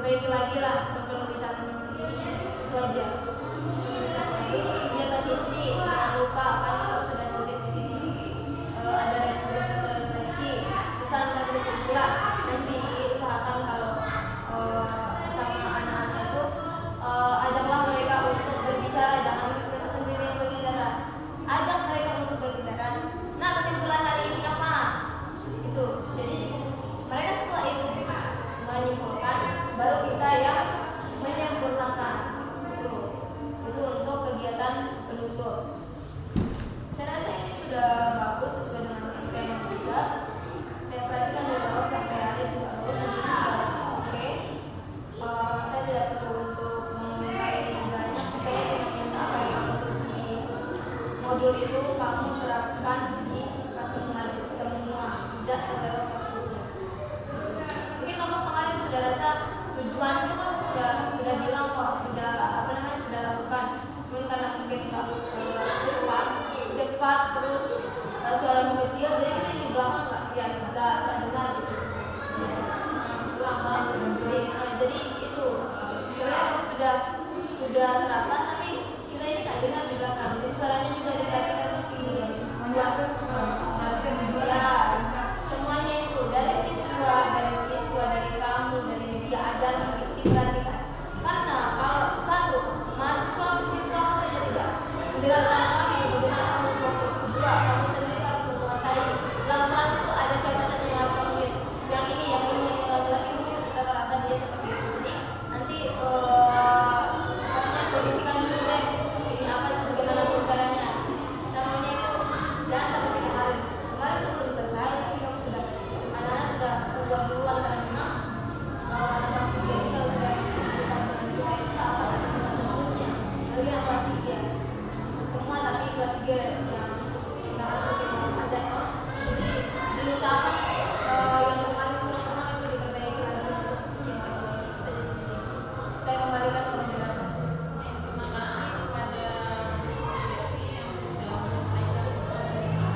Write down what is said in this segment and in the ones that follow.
diperbaiki lagi lah kalau bisa ininya itu aja. Kegiatan inti jangan lupa kan kalau sudah tulis di sini ada rekomendasi atau referensi pesan dan kesimpulan. Nanti usahakan kalau sama anak-anak itu ajaklah mereka untuk berbicara, jangan kita sendiri yang berbicara. Ajak mereka untuk berbicara. Nah, kesimpulan hari ini apa? Itu. Jadi mereka setelah itu menyimpulkan, baru kita yang menyempurnakan. Itu untuk kegiatan penutup. Saya rasa ini sudah bagus sesuai dengan yang saya mau juga. Saya perhatikan dari awal sampai akhir juga bagus. Oke. Saya tidak perlu untuk mengomentari lebih banyak. Saya cuma minta apa yang untuk di modul itu kamu terapkan di kelas mengajar semua, tidak terlewat waktu. Mungkin kamu kemarin sudah rasa tujuan itu kan sudah bilang kok, sudah sudah lakukan. Cuma karena mungkin cepat terus suara kecil, jadi kita di belakang nggak dengar gitu. Kurang banget. Jadi itu sebenarnya kamu sudah terapkan, tapi kita ini nggak dengar di belakang. Jadi suaranya juga diperhatikan semuanya itu dari siswa, dari kamu, dari media ajaran itu diperhatikan. Karena kalau satu siswa saja tidak mendengarkan kami, bagaimana kamu fokus? Kedua, kamu sendiri harus menguasai. Dalam kelas itu ada siapa saja yang harus mungkin yang ini laki-laki mungkin rata-rata dia seperti itu. Jadi nanti kondisikan dulu deh ini apa, bagaimana caranya. Semuanya itu jangan sampai kemarin itu belum selesai, tapi kamu sudah anak-anak sudah keluar duluan karena memang anak kelas 3 ini kalau sudah ditambah dengan kita itu tak akan ada semuanya. Lagi yang kelas 3 semua, tapi kelas 3 yang sekarang sudah mau ajar kok. Jadi diusahakan yang kemarin kurang-kurang itu diperbaiki lagi untuk yang kedua itu. Saya kembalikan ke penjelasan. Terima kasih kepada Devi yang sudah menyampaikan selanjutnya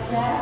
saya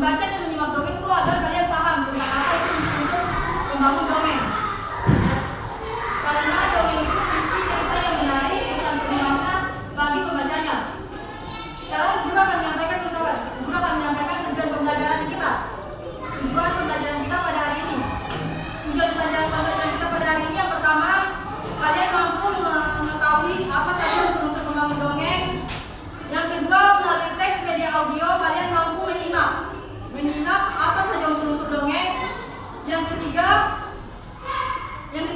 Membaca dan menyimak dongeng itu agar kalian paham tentang apa itu unsur membangun dongeng. Karena dongeng itu isi cerita yang menarik, pesan penyimaknya bagi pembacanya. Sekarang guru akan menyampaikan tujuan pembelajaran kita. Tujuan pembelajaran kita pada hari ini. Tujuan pembelajaran kita pada hari ini yang pertama, kalian mampu mengetahui apa saja unsur membangun dongeng. Yang kedua, melalui teks media audio kalian mampu menyimak apa saja unsur-unsur dongeng. Yang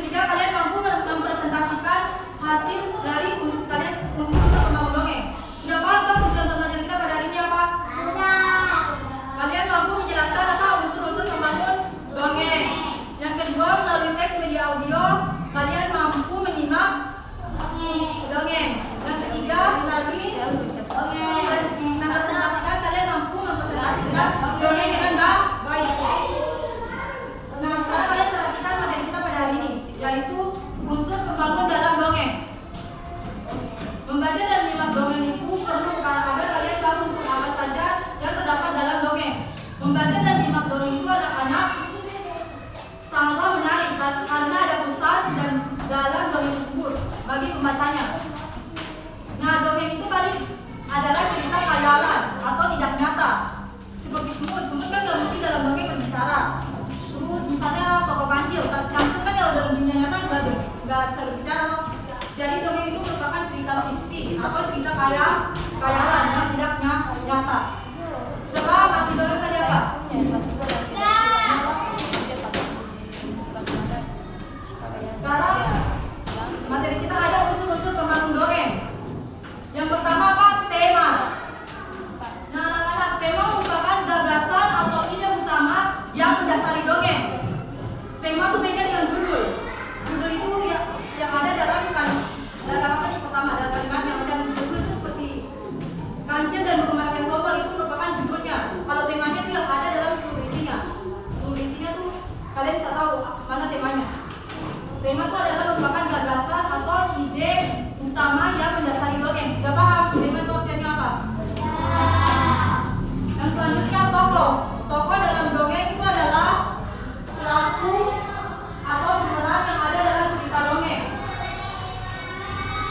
ketiga kalian mampu mempresentasikan hasil dari kalian unsur-unsur membangun dongeng. Sudah paham kan tujuan pembelajaran kita pada hari ini apa? Sudah. Kalian mampu menjelaskan apa unsur-unsur membangun dongeng. Yang kedua, melalui teks media audio kalian mampu menyimak dongeng. Yang ketiga, melalui mempresentasikan kalian mampu mempresentasikan dongeng dengan baik. Nah, sekarang kalian perhatikan materi kita pada hari ini, yaitu unsur pembangun dalam dongeng. Membaca dan menyimak dongeng itu perlu agar kalian tahu unsur apa saja yang terdapat dalam dongeng. Membaca dan menyimak dongeng itu anak-anak sangatlah menarik karena ada pesan dan dalam dongeng tersebut bagi pembacanya. Nah, dongeng itu tadi adalah cerita khayalan atau tidak nyata. Seperti semut kan nggak mungkin dalam dongeng berbicara. Terus misalnya tokoh kancil kan kalau dalam dunia nyata nggak bisa berbicara loh. Jadi dongeng itu merupakan cerita fiksi atau cerita khayalan yang tidak nyata. Sudah paham arti dongeng tadi apa? Sekarang materi kita ada unsur-unsur pembangun dongeng. Yang pertama apa? Tema. Nah, anak-anak, tema merupakan gagasan atau ide utama yang mendasari dongeng. Tema itu beda dengan judul. Judul itu yang ada dalam apa nih pertama dalam kalimatnya. Macam judul itu seperti kancil dan burung merak yang sombong itu merupakan judulnya. Kalau temanya itu yang ada dalam seluruh isinya. Seluruh isinya tuh kalian bisa tahu mana temanya. Tema itu adalah merupakan gagasan atau ide utama yang mendasari dongeng. Sudah paham tema itu artinya apa? Yang selanjutnya tokoh. Tokoh dalam dongeng itu adalah pelaku atau pemeran yang ada dalam cerita dongeng.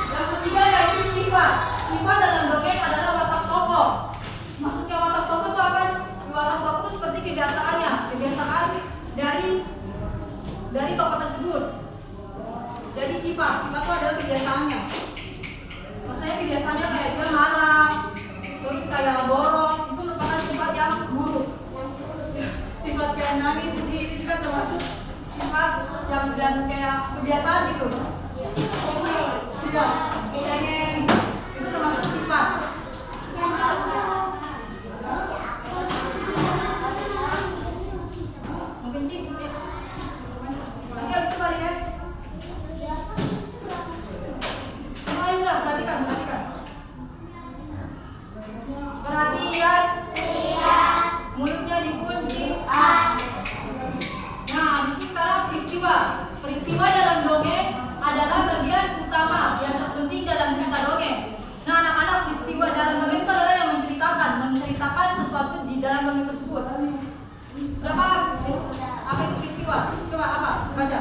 Yang ketiga yaitu sifat. Sifat dalam dongeng adalah watak tokoh. Maksudnya watak tokoh itu apa? Watak tokoh itu seperti kebiasaan dari tokoh tersebut. Jadi sifat itu adalah kebiasaannya. Maksudnya kebiasaannya kayak dia marah, terus kayak boros, itu merupakan sifat yang buruk. Sifat kayak nangis, sedih itu juga termasuk sifat yang sedang kayak kebiasaan gitu. Tidak, pengen itu termasuk sifat. Mungkin sih, nanti habis itu balik ya. Perhatikan. Perhatian. Mulutnya dikunci. Nah, habis itu sekarang peristiwa. Peristiwa dalam dongeng adalah bagian utama yang terpenting dalam cerita dongeng. Nah, anak-anak, peristiwa dalam dongeng itu adalah yang menceritakan sesuatu di dalam dongeng tersebut. Sudah paham? Apa itu peristiwa? Coba apa? Baca.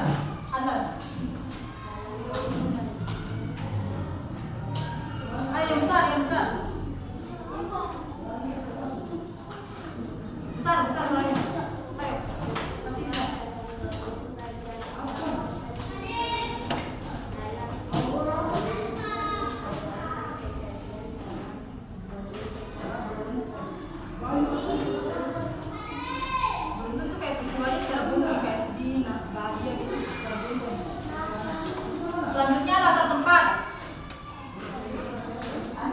Azan. Ayo yang besar. Besar suaranya. Ayo, pasti bisa. Beruntun tuh kayak peristiwanya secara beruntun, kayak sedih, bahagia gitu, secara beruntun. Selanjutnya latar tempat.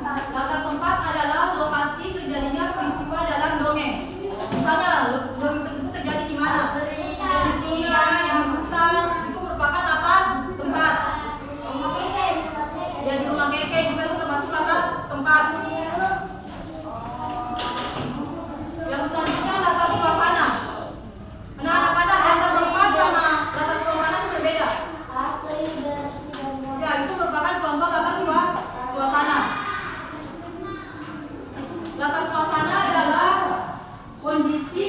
Latar tempat adalah lokasi terjadinya peristiwa dalam dongeng. Misalnya, dongeng tersebut terjadi di mana? Di sungai, di hutan, itu merupakan latar tempat. Ya, di rumah keke juga itu termasuk latar tempat. Yang selanjutnya latar suasana. Nah, anak-anak, latar tempat sama latar suasana itu berbeda. Ya, itu merupakan contoh latar suasana. Latar suasana adalah kondisi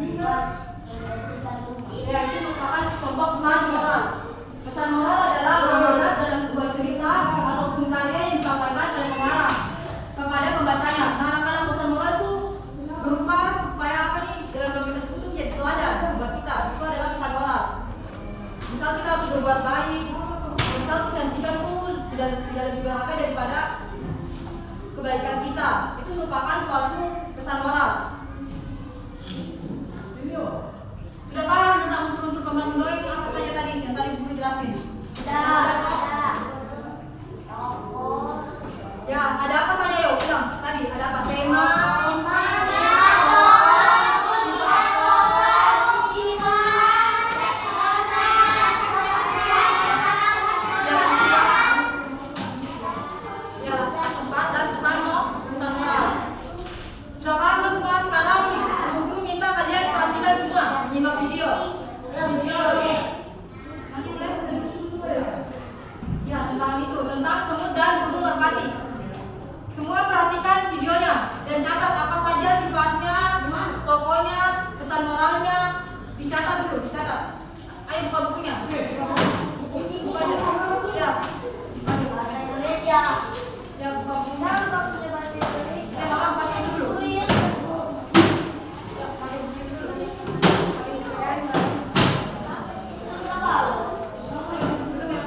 Ya, itu merupakan contoh pesan moral. Pesan moral adalah amanat dalam sebuah cerita ataupun karya yang disampaikan oleh pengarang kepada pembacanya. Nah, anak-anak pesan moral itu berupa supaya apa nih dalam dongeng tersebut itu menjadi teladan buat kita. Itu adalah pesan moral. Misal kita harus berbuat baik, misal kecantikan tuh tidak lebih berharga daripada kebaikan kita. Itu merupakan suatu pesan moral. Sudah paham tentang unsur-unsur pembangun dongeng apa saja tadi yang tadi guru jelasin? Ya, ada apa saja yuk? Bilang tadi ada apa? Tema. Ya, tempat dan pesan moral. Sudah paham kan semua? Sekarang guru minta kalian perhatikan semua, menyimak video. Nanti mulai. Ya, tentang itu, tentang semut dan burung merpati. Semua perhatikan videonya dan catat apa saja sifatnya, tokohnya, pesan moralnya. Dicatat dulu, dicatat. Ayo buka bukunya. Buka aja. Ya. Ya, buka bukunya. Ya, mama pakai dulu. Ya, pakai buku dulu. Pakai buku kan. Duduk ya.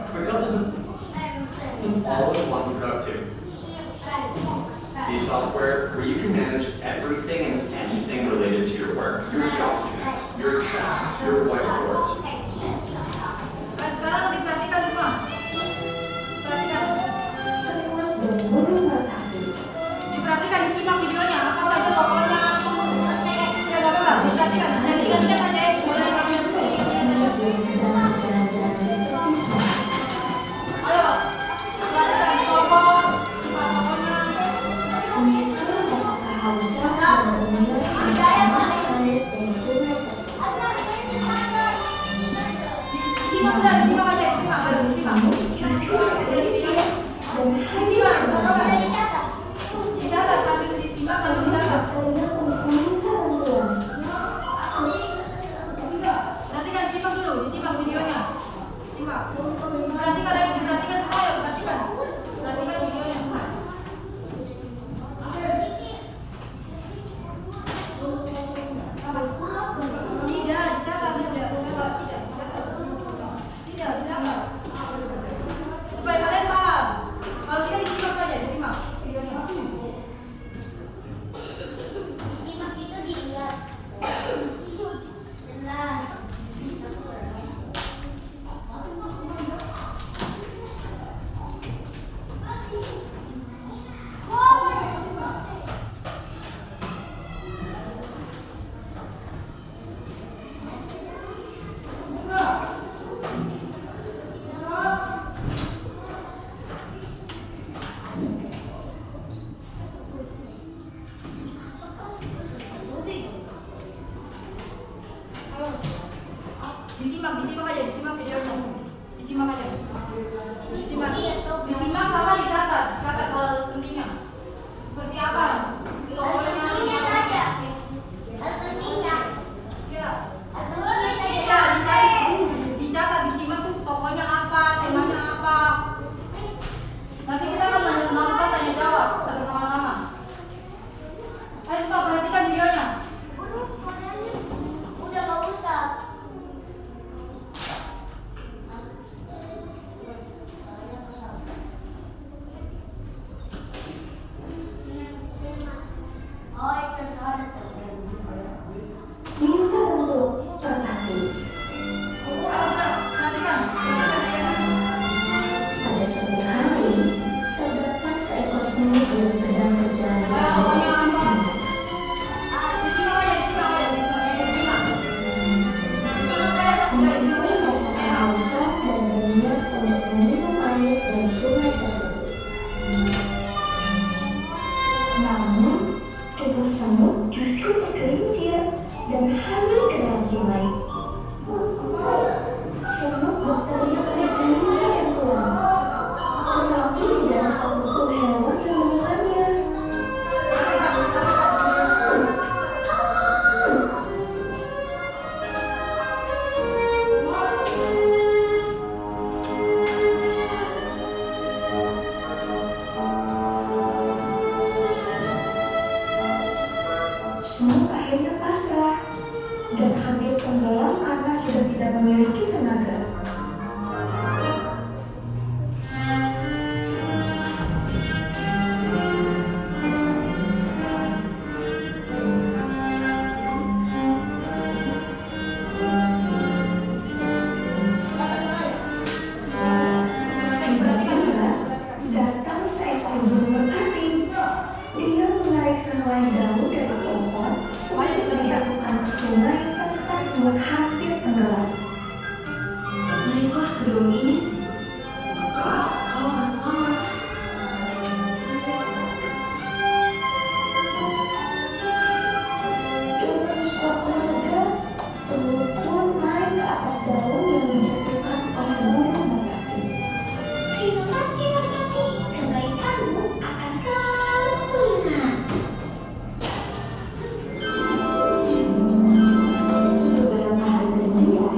ClickUp is an all-in-one productivity software where you can manage everything and anything related to your work, your documents, your chats, your whiteboards. Nah, sekarang diperhatikan semua. Perhatikan. Diperhatikan, disimak videonya. Apa saja tokohnya? Ya, gak apa-apa. Diperhatikan. Yang tiga-tiga saja ya. Mulai kami ayo. Perhatikan tokoh, sifat tokohnya. Disimak sudah, disimak aja, disimak. Ayo, disimak. Dicatat sambil disimak, sambil dicatat. Perhatikan, simak dulu, disimak videonya. Simak. Perhatikan ya, diperhatikan semua ya, perhatikan. Perhatikan videonya. Tidak, dicatat, tidak, dicatat. Supaya kalian paham. Kalau tidak disimak saja, disimak videonya. Disimak aja, disimak videonya. Disimak aja. Disimak sama dicatat. Catat hal pentingnya. Seperti apa? Tokohnya. Ya. Ya, dicatat, disimak tuh tokohnya apa, temanya apa. Nanti kita akan melakukan tanya jawab sama-sama. Ayo coba perhatikan videonya. Udah gak usah. dan hampir tenggelam karena sudah tidak memiliki tenaga. Tiba-tiba datang seekor burung merpati. Dia menarik sehelai daun dari pohon untuk dijatuhkan ke sungai tempat semut hampir tenggelam. Naiklah ke daun ini, maka kau akan selamat. Dengan sekuat tenaga, semut pun naik ke atas daun yang dijatuhkan oleh burung merpati. Terima kasih merpati, kebaikanmu akan selalu kuingat. Beberapa hari kemudian,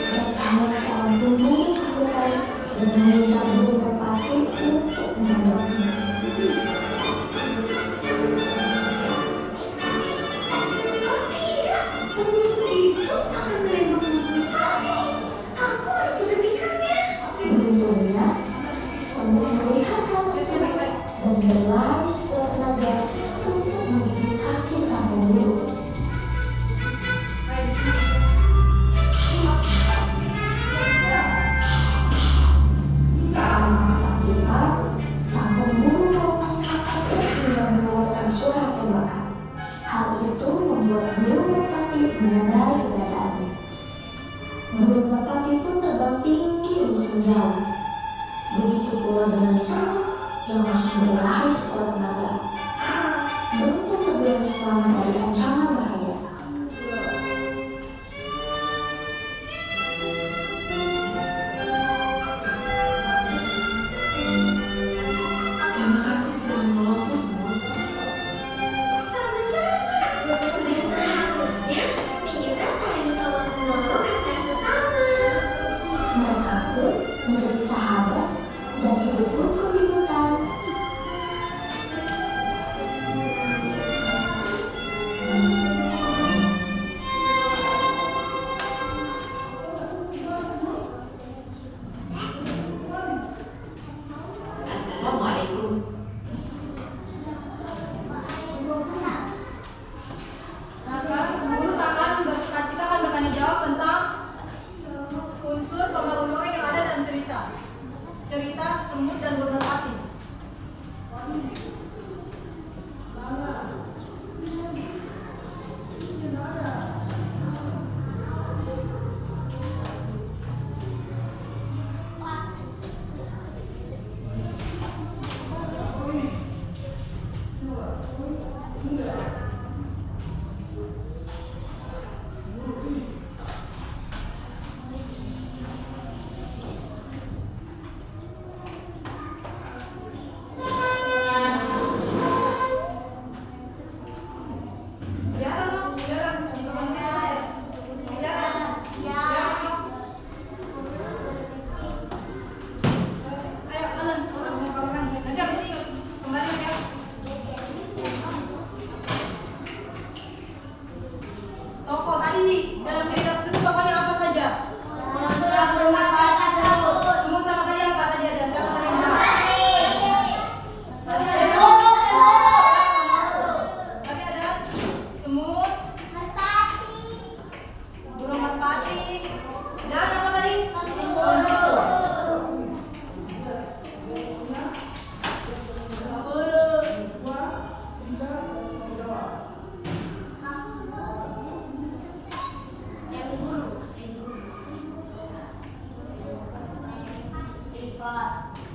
datanglah seorang pemburu ke hutan dan mengejar burung merpati untuk menembaknya. Oh tidak, pemburu itu akan menembak burung merpati. Aku harus menghentikannya. Beruntungnya, semut melihat hal tersebut dan berlari sekuat tenaga untuk menggigit kaki sang pemburu. Karena kesakitan, sang pemburu melepaskan kaki hingga mengeluarkan suara tembakan. Hal itu membuat burung merpati menyadari keberadaannya. Burung merpati pun terbang tinggi untuk menjauh. Begitu pula dengan semut yang masih berlari sekuat tenaga. Beruntung keduanya selamat dari ancaman bahaya. Terima kasih sudah menolongku, semut. Sama-sama. Sudah seharusnya kita saling tolong-menolong antar sesama. Mereka pun menjadi sahabat dan hidup rukun di hutan. Assalamualaikum. Nah sekarang guru kita akan bertanya jawab tentang unsur pengaruh dongeng yang ada dalam cerita semut dan burung merpati. Tokoh tadi dalam cerita tersebut tokohnya apa saja? Semut sama tadi apa tadi ada? Siapa tadi yang jawab? Tadi ada semut, burung merpati, dan apa tadi?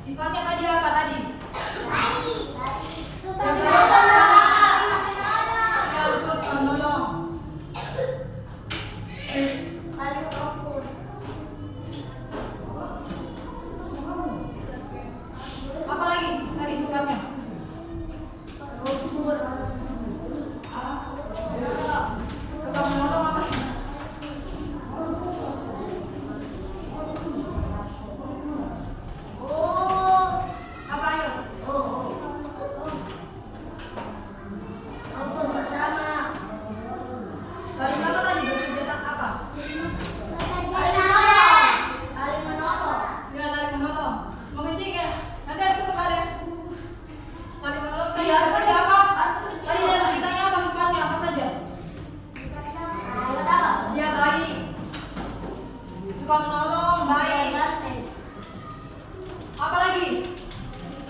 Sifatnya tadi apa tadi? Ya betul, menolong. Apa lagi tadi sifatnya? Suka menolong apa? Apa ayo? suka menolong, baik. Apa lagi?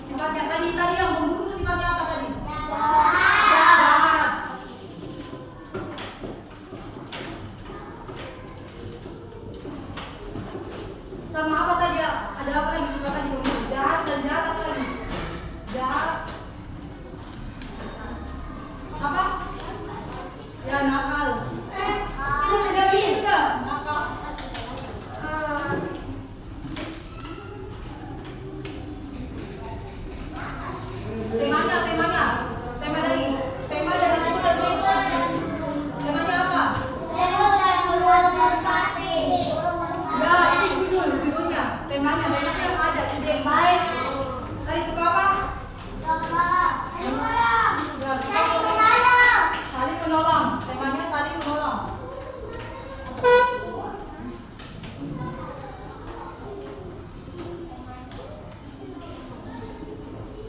Sifatnya tadi yang pembunuh itu sifatnya apa tadi? Jahat. Sama apa tadi ya? Ada apa lagi sifat tadi pembunuh? Jahat dan jahat apa lagi? Jahat. Apa? Ya nakal. Itu negasi juga nakal. Tema dari situ temanya apa? Ya, ini judulnya. Temanya yang ada ide baik. Tadi suka apa? Ya, saling menolong. Temanya saling menolong.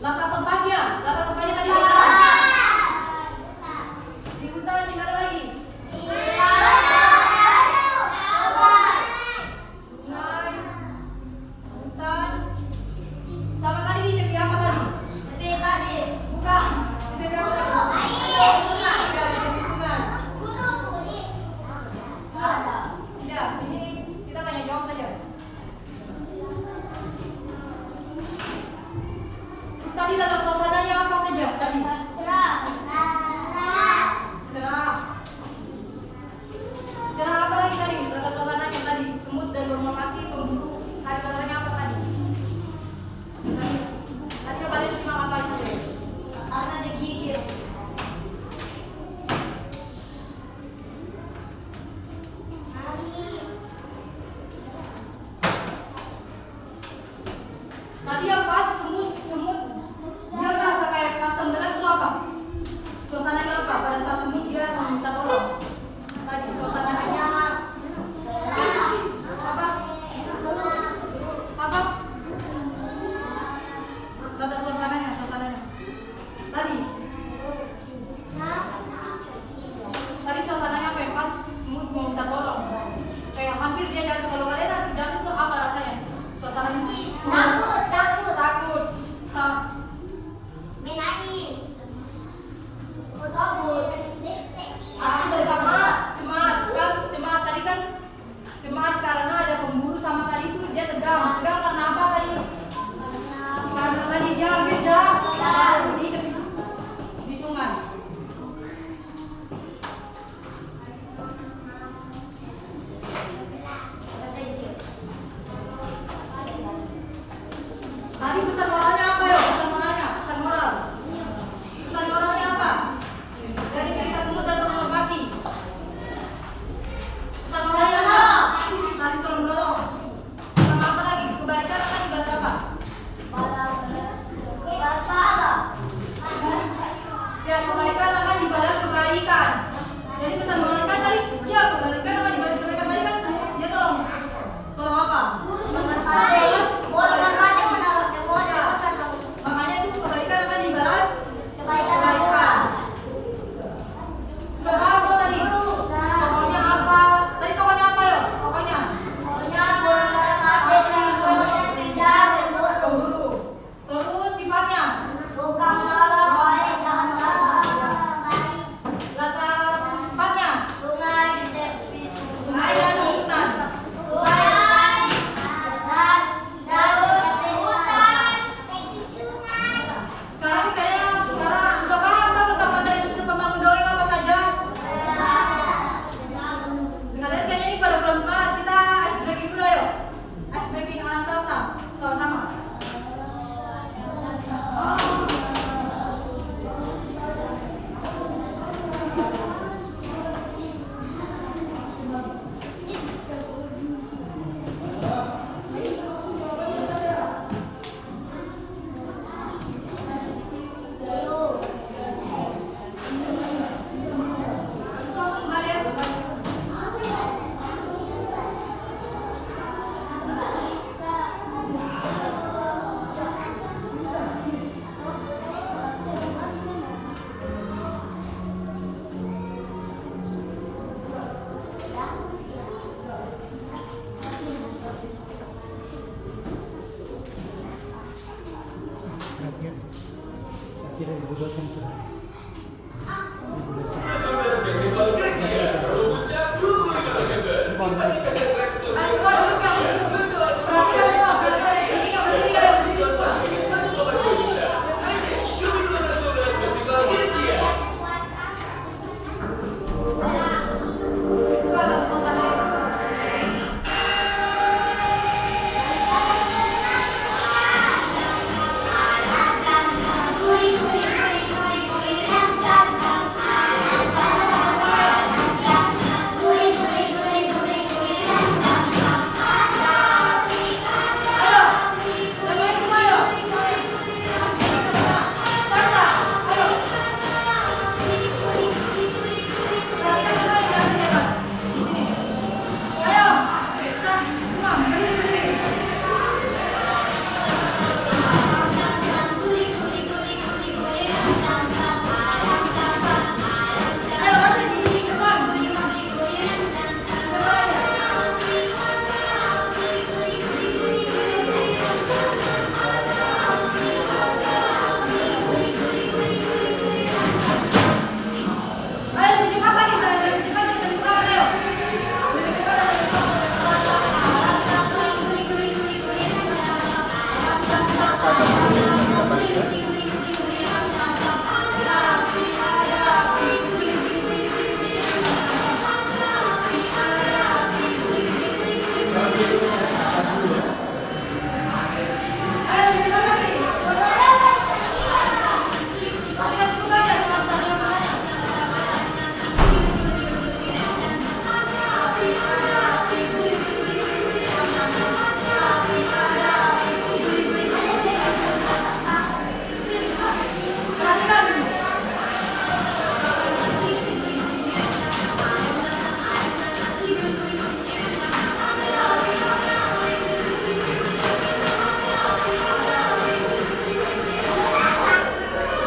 Latar tempatnya tadi apa? Di hutan, di mana lagi? Sungai, hutan. Sama tadi di tepi apa tadi? Bukan. Di tepi apa tadi? Ya, di tepi sungai. Tidak, ini kita tanya jawab saja. Tadi latar suasananya apa saja tadi? Cerah apa lagi tadi? Latar suasananya tadi semut dan burung merpati pemburu. Tadi latarnya apa tadi? Tadi yang paling simak apa saja? Tadi yang pas semut dia merasa kayak pas tenggelam itu apa? Suasananya apa? Pada saat semut dia meminta tolong. Tadi suasananya apa? Latar suasananya. Tadi suasananya apa yang pas semut mau minta tolong? Kayak hampir dia jatuh. Kalau kalian hampir jatuh itu apa rasanya? Suasananya takut. Cemas tadi kan cemas karena ada pemburu sama tadi itu dia tegang karena apa tadi? Karena tadi dia hampir jatuh di sungai. Tadi pesan moralnya apa yo? Pesan moralnya apa? Dari cerita semut dan burung merpati. Pesan moralnya apa? Saling tolong-tolong. Sama apa lagi? Kebaikan akan dibalas apa? Ya, kebaikan akan dibalas kebaikan. Jadi pesan moralnya kan tadi, ya kebaikan akan dibalas kebaikan. Tadi kan semut dia tolong apa? kira ibu dosen sudah. Ibu dosen. Ayo semua duduk yang duduk. Perhatikan semua, perhatikan yang berdiri, yang berdiri, yang berdiri semua. Buka langsung tangan. Ayo, semuanya semua ayo. Tata, ayo. Perhatikan semua yang jalan di atas. Di sini. Ayo, kita semua berdiri. Ayo, nanti di depan, di depan. Semuanya. Ayo lebih cepat lagi, saya lebih cepat dan lebih semangat ayo. Lebih cepat dan lebih semangat. Ayo lebih cepat lagi. Perhatikan juga ya, perhatikan semuanya. Perhatikan.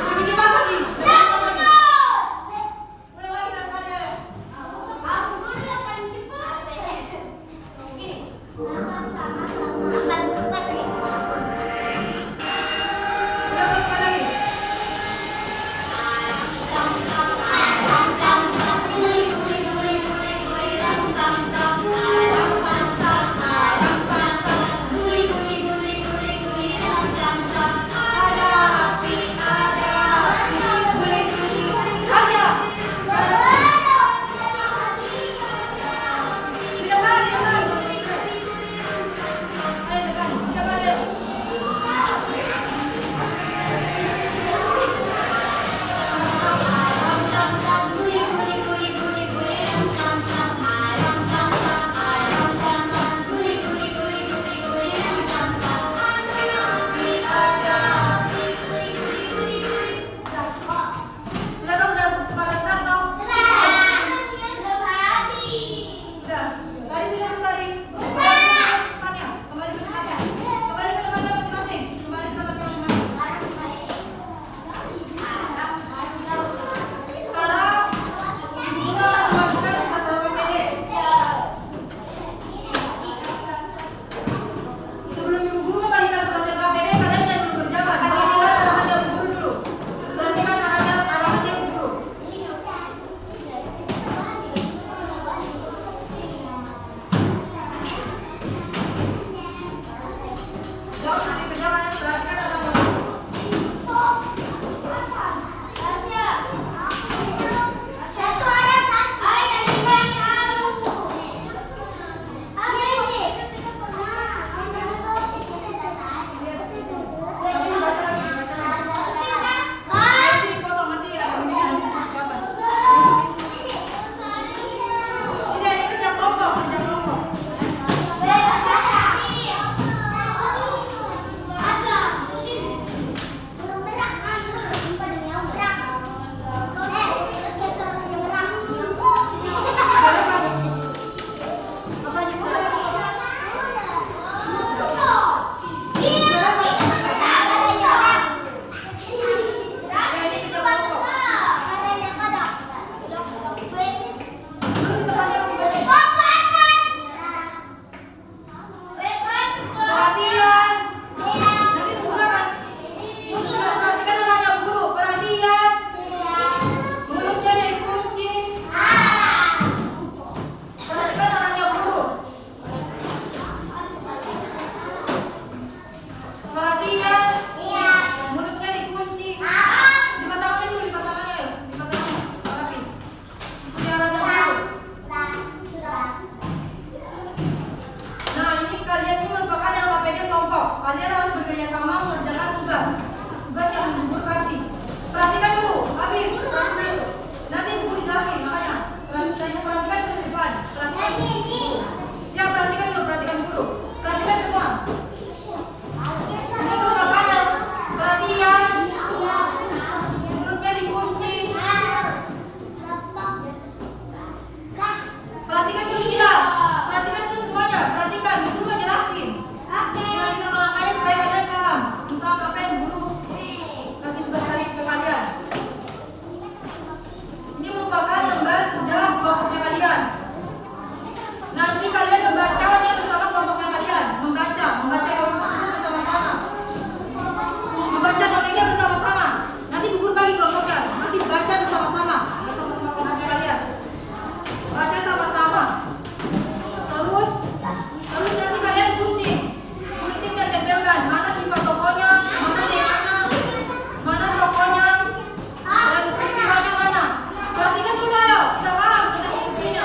Lebih cepat lagi, lebih cepat lagi. Mulai lagi dan semuanya ayo. Udah lebih cepat lagi. Ada api, guling, karya. Di depan, di depan. Ayo kalian harus bekerja sama mengerjakan tugas yang guru kasih. Perhatikan dulu, Habib, perhatikan dulu. Nanti guru disalahin, makanya perhatikan dulu depan. Perhatikan. Ya, perhatikan dulu dulu. Perhatikan semua. Ini dulu makanya perhatian. Mulutnya dikunci. Perhatikan dulu kita. Perhatikan dulu semuanya. Perhatikan, guru ngejelasin. Jelasin langkahnya supaya kalian paham tentang apa yang guru kasih tugas kali ke kalian. Ini merupakan lembar kerja kelompoknya kalian. Nanti kalian membacanya bersama kelompoknya kalian. Membaca kelompok itu bersama-sama. Membaca dongengnya bersama-sama. Nanti guru bagi kelompoknya. Nanti baca bersama-sama kelompoknya kalian. Baca sama-sama. Terus nanti kalian gunting dan tempelkan mana sifat tokohnya, mana temanya, mana tokohnya, dan peristiwanya mana. Perhatikan dulu ayo, kita paham, kita diskusinya.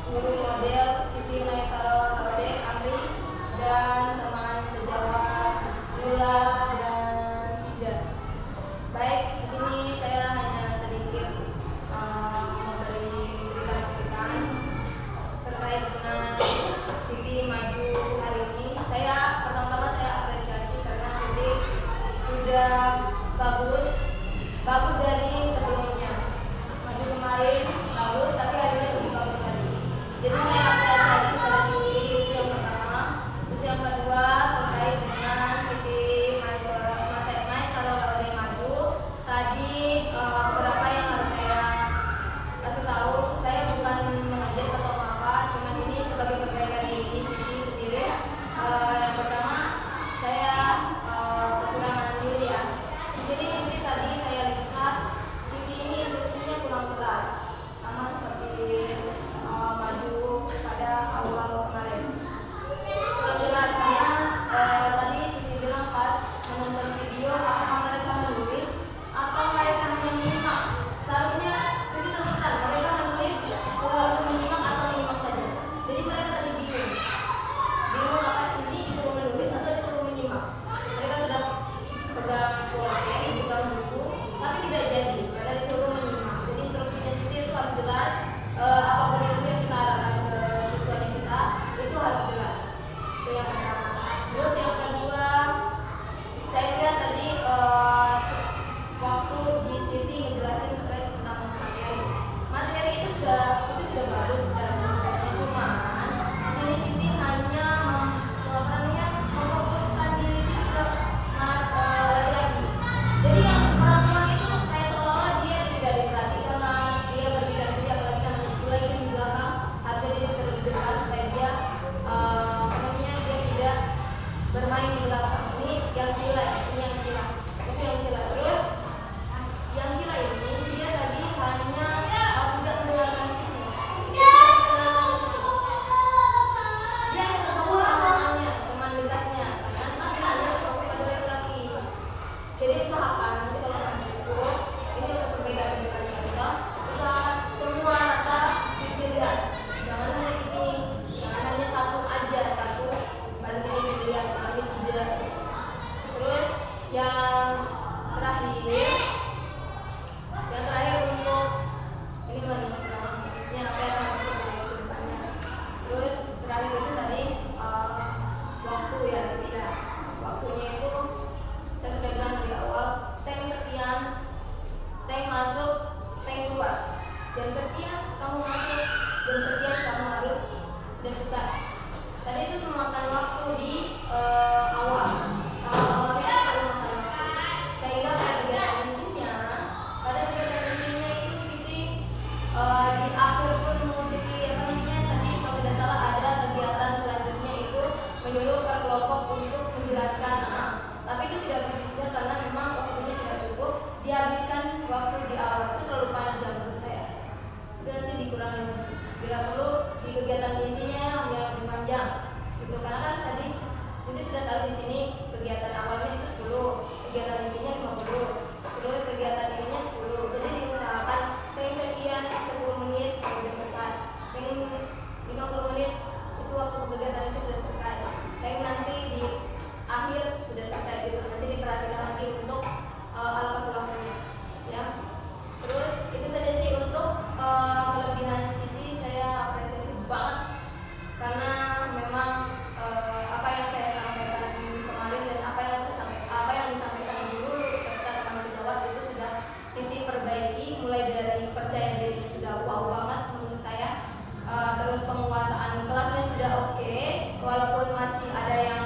guru model Siti Maisaro Laude Amri, dan teman sejawat Nula dan Ida. Baik, di sini saya hanya sedikit memberi masukan terkait dengan Siti maju hari ini. Pertama-tama saya apresiasi karena Siti sudah bagus dari sebelumnya. Maju kemarin bagus, tapi hari ini lebih bagus lagi. Jadi saya apresiasi pada Siti, itu yang pertama. Terus yang kedua terkait dengan Siti Maisaro Laude maju. Tadi berapa yang harus saya kasih tahu? Saya bukan mengajar atau apa, cuman ini sebagai perbaikan diri Siti sendiri. Yang pertama saya kekurangan dulu ya. Di sini Siti tadi saya lihat Siti ini instruksinya kurang jelas, sama seperti maju pada awal kemarin. Kurang jelas karena tadi Siti bilang pas menonton video apakah mereka menulis atau mereka hanya menyimak. Seharusnya Siti tentukan mereka menulis selalu menyimak atau menyimak saja. Jadi mereka tadi bingung apa ini disuruh menulis atau disuruh menyimak. Mereka sudah pegang pulpen, pegang buku, tapi tidak jadi karena disuruh menyimak. Jadi instruksinya Siti itu harus jelas, apapun itu yang kita arahkan ke siswanya kita itu harus jelas. Itu yang pertama. Terus yang kedua, saya lihat tadi waktu di Siti ngejelasin terkait tentang materi itu Siti sudah bagus secara penyampaiannya, cuman sini Siti hanya memfokuskan diri Siti ke laki-laki. Jadi yang perempuan itu kayak seolah-olah dia tidak diperhatikan, dia berbicara sendiri, apalagi namanya Cila ini di belakang, harusnya dia terlebih depan supaya dia dia tidak bermain di belakang. Ini yang Cila, itu yang Cila. Terus yang Cila ini dia tadi hanya tidak mendengarkan Siti. Dia terfokus sama teman dekatnya, karena Siti ada fokus pada laki-laki. Jadi usahakan nanti kalau kamu cukup, ini untuk perbedaan kita. Usahakan semua rata Siti lihat. Jangan hanya ini, jangan hanya satu aja, baru sini dilihat, nanti tidak. Terus yang terakhir untuk ini lagi fokusnya apa yang harus kita ke depannya. Terus terakhir itu tadi waktu ya Siti ya. Waktunya itu saya sudah bilang dari awal, tank sekian, tank masuk, tank keluar. Jam sekian kamu masuk, jam sekian kamu harus sudah selesai. Tadi itu memakan waktu di awal. Awalnya itu memakan waktu. Sehingga pada kegiatan intinya itu Siti di akhir pun Siti tadi kalau tidak salah ada kegiatan selanjutnya itu menyuruh per kelompok untuk menjelaskan. Tapi itu tidak bisa karena memang waktunya tidak cukup. Dihabiskan waktu di awal itu terlalu panjang menurut saya. Itu nanti dikurangin. Bila perlu di kegiatan intinya yang lebih panjang. Gitu karena kan tadi Siti sudah tahu di sini kegiatan awalnya itu 10, kegiatan intinya 50, terus kegiatan ininya 10. Jadi diusahakan tank sekian 10 menit sudah selesai. Tank 50 menit itu waktu kegiatan itu sudah selesai. Tank nanti di akhir sudah selesai gitu. Nanti diperhatikan lagi untuk alokasi waktunya. Ya. Terus itu saja sih untuk kelebihan Siti, saya apresiasi banget karena memang apa yang saya sampaikan kemarin dan apa yang disampaikan dulu serta teman sejawat itu sudah Siti perbaiki, mulai dari percaya diri sudah wow banget menurut saya. Terus penguasaan kelasnya sudah oke, walaupun masih ada yang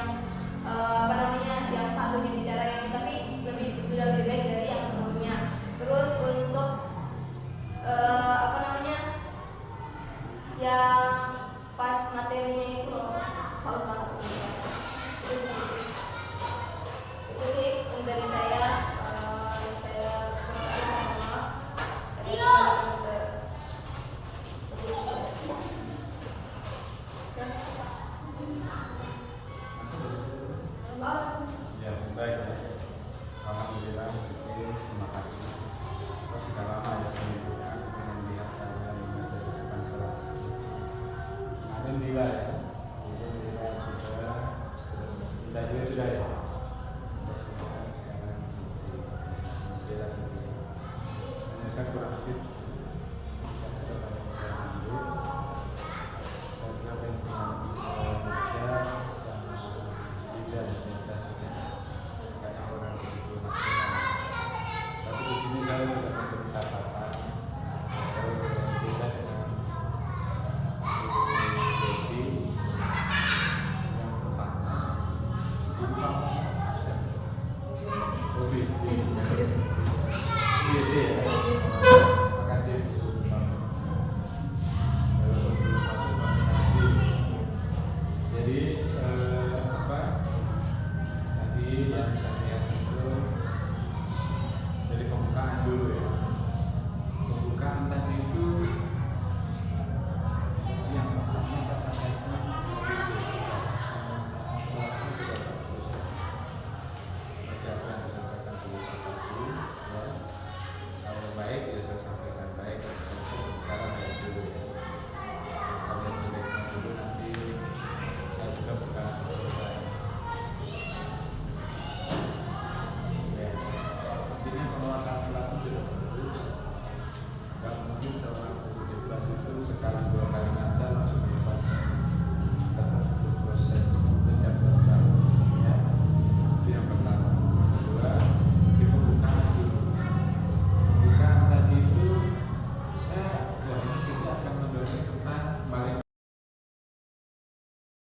yang satunya bicara yang tapi sudah lebih baik dari yang sebelumnya. Terus untuk yang pas materinya itu loh bagus banget. Itu sih dari saya.